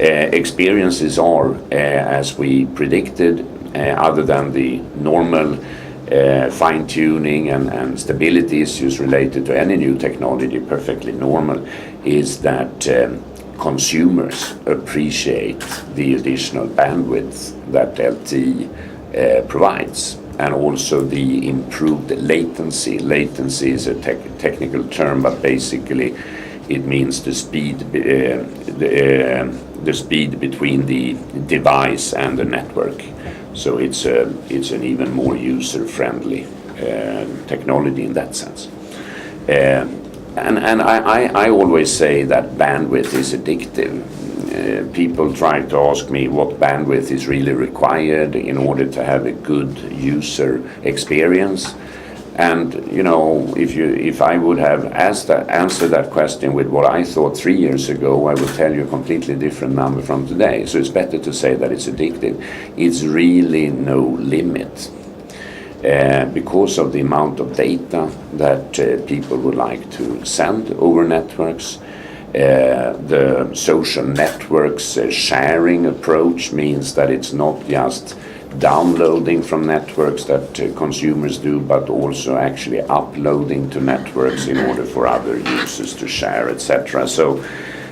Experiences are, as we predicted, other than the normal fine-tuning and stability issues related to any new technology, perfectly normal, is that consumers appreciate the additional bandwidth that LTE provides, and also the improved latency. Latency is a technical term, but basically it means the speed between the device and the network. So it's an even more user-friendly technology in that sense. And I always say that bandwidth is addictive. People try to ask me what bandwidth is really required in order to have a good user experience. And you know, if I would have answered that question with what I thought 3 years ago, I would tell you a completely different number from today. So it's better to say that it's addictive. It's really no limit. Because of the amount of data that people would like to send over networks. The social networks sharing approach means that it's not just downloading from networks that consumers do, but also actually uploading to networks in order for other users to share, etc. So,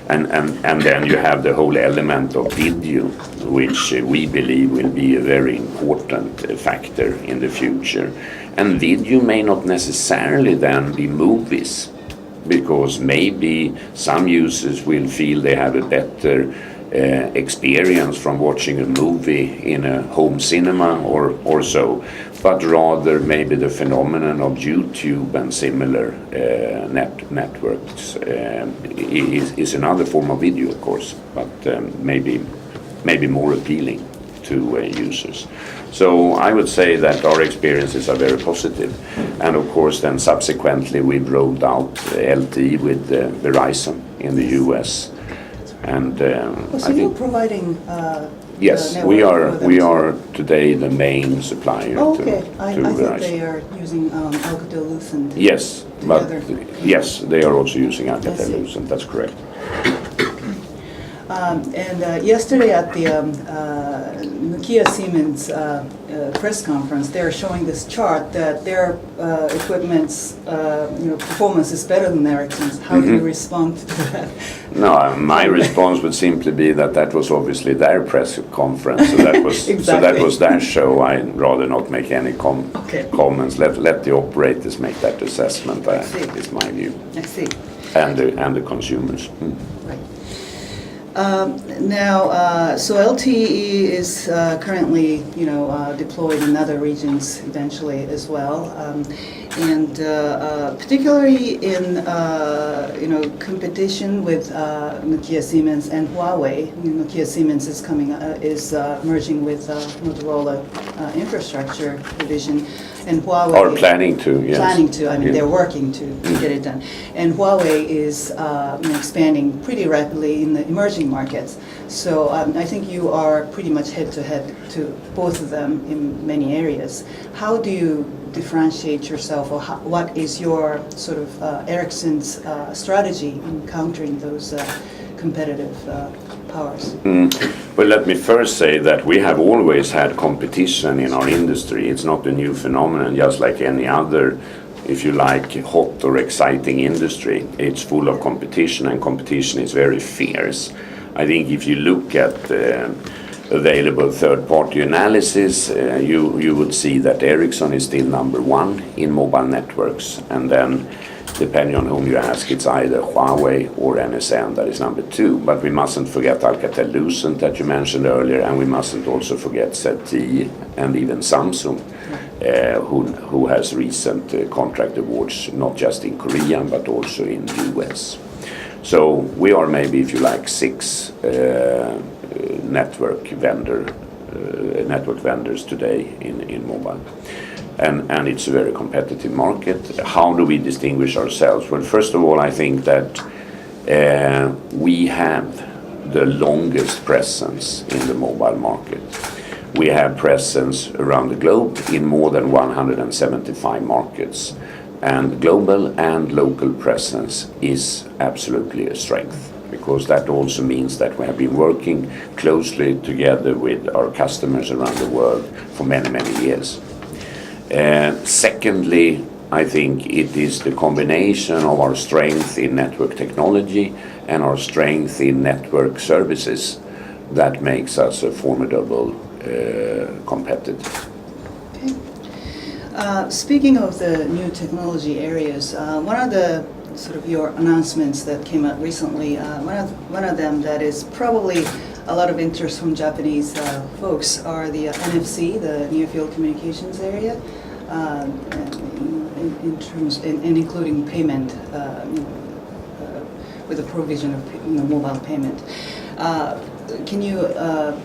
and then you have the whole element of video, which we believe will be a very important factor in the future. And video may not necessarily then be movies, because maybe some users will feel they have a better experience from watching a movie in a home cinema or so, but rather maybe the phenomenon of YouTube and similar networks is another form of video, of course, but maybe more appealing to users. So I would say that our experiences are very positive, and of course then subsequently we've rolled out LTE with Verizon in the US. And so you're providing yes, we are today the main supplier okay. to I Verizon. thought they are using Alcatel-Lucent. Yes, together. but yes, they are also using Alcatel-Lucent. That's correct. And yesterday at the Nokia Siemens press conference, they're showing this chart that their equipment's performance is better than Ericsson's. How do you respond to that? No, my response would simply be that was obviously their press conference, so that was exactly. So that was their show. I'd rather not make any comments. Let the operators make that assessment. Is my view. I see. And the consumers. Right. Now, so LTE is currently, deployed in other regions eventually as well, and particularly in, competition with Nokia Siemens and Huawei. Nokia Siemens is merging with Motorola Infrastructure Division, and Huawei are planning to. Yes. Planning to. I mean, they're working to get it done, and Huawei is expanding pretty rapidly in the emerging markets. So I think you are pretty much head-to-head to both of them in many areas. How do you differentiate yourself, or what is your sort of Ericsson's strategy in countering those competitive powers? Well, let me first say that we have always had competition in our industry. It's not a new phenomenon, just like any other, if you like, hot or exciting industry. It's full of competition, and competition is very fierce. I think if you look at available third-party analysis, you would see that Ericsson is still number one in mobile networks, and then depending on whom you ask, it's either Huawei or NSN that is number two. But we mustn't forget Alcatel-Lucent that you mentioned earlier, and we mustn't also forget ZTE and even Samsung, who has recent contract awards, not just in Korea, but also in the US. So we are maybe, if you like, six network vendors today in mobile. And it's a very competitive market. How do we distinguish ourselves? Well, first of all, I think that we have the longest presence in the mobile market. We have presence around the globe in more than 175 markets. And global and local presence is absolutely a strength, because because that also means that we have been working closely together with our customers around the world for many, many years. Secondly, I think it is the combination of our strength in network technology and our strength in network services that makes us a formidable competitor. Okay. Speaking of the new technology areas, one of the sort of your announcements that came out recently, one of them that is probably a lot of interest from Japanese folks are the NFC, the near field communications area, in terms and including payment, with the provision of mobile payment. Can you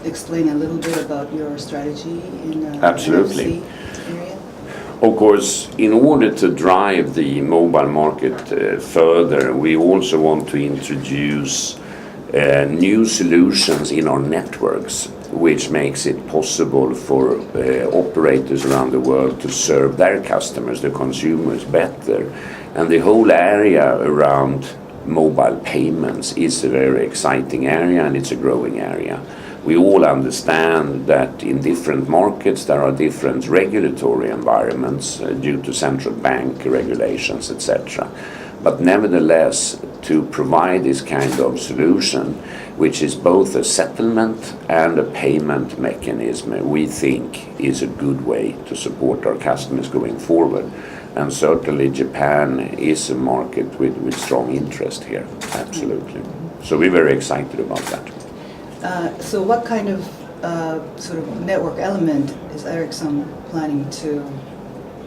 explain a little bit about your strategy in the Absolutely. NFC area? Of course, in order to drive the mobile market further, we also want to introduce new solutions in our networks, which makes it possible for operators around the world to serve their customers, the consumers, better. And the whole area around mobile payments is a very exciting area, and it's a growing area. We all understand that in different markets there are different regulatory environments due to central bank regulations, etc. But nevertheless, to provide this kind of solution, which is both a settlement and a payment mechanism, we think is a good way to support our customers going forward. And certainly Japan is a market with strong interest here, absolutely. So we're very excited about that. So what kind of sort of network element is Ericsson planning to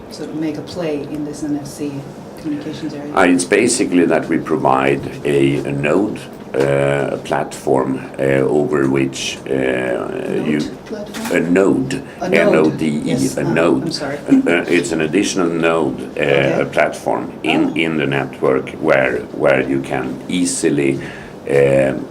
sort of make a play in this NFC communications area? It's basically that we provide a node, a platform over which a node, N-O-D-E, yes, a node. I'm sorry. It's an additional node, Okay. a platform in the network where you can easily,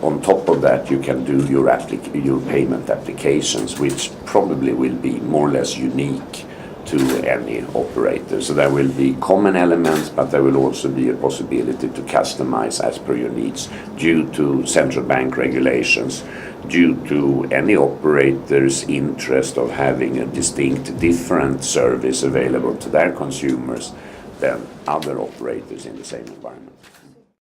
on top of that, you can do your payment applications, which probably will be more or less unique to any operator. So there will be common elements, but there will also be a possibility to customize as per your needs due to central bank regulations, due to any operator's interest of having a distinct, different service available to their consumers than other operators in the same environment.